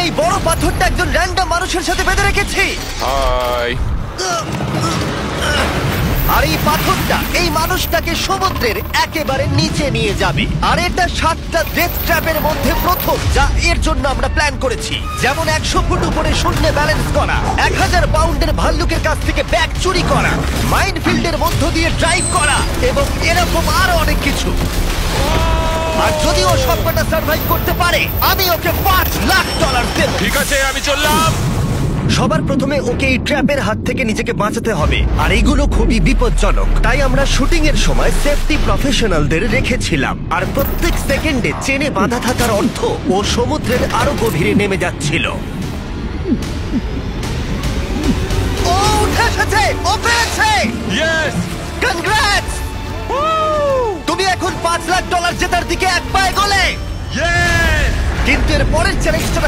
এই বড় পাথরটা একজন র্যান্ডম মানুষের সাথে বেঁধে রেখেছি। হাই। আর এই পাথরটা এই মানুষটাকে সমুদ্রের একেবারে নিচে নিয়ে যাবে। আর এটা 7টা ডেথ ট্র্যাপের মধ্যে প্রথম যা এর জন্য আমরা প্ল্যান করেছি। যেমন 100 ফুট উপরে শূন্যে ব্যালেন্স করা, 1000 পাউন্ডের ভাল্লুকের কাছ থেকে ব্যাগ চুরি করা, মাইনফিল্ডের মধ্য দিয়ে ড্রাইভ করা এবং এরকম আরো অনেক কিছু। আর যদি ও সবকটা সার্ভাইভ করতে পারে আমি ওকে $5,00,000 দেব। ঠিক আছে, আমি চললাম। সবার প্রথমে ওকে এই ট্র্যাপের হাত থেকে নিজেকে বাঁচাতে হবে, আর এইগুলো খুবই বিপজ্জনক। তাই আমরা শুটিং এর সময় সেফটি প্রফেশনালদের রেখেছিলাম। আর প্রত্যেক সেকেন্ডে চেনে বাঁধা থাকার অর্থ ও সমুদ্রের আরো গভীরে নেমে যাচ্ছিল। ও উঠে এসেছে, ও পেরেছে। ইয়েস! কনগ্রাটস! তুমি এখন $5,00,000 জেতার দিকে এক পায়ে গলে। ইয়েস! কিন্তু এর পরের চ্যালেঞ্জটা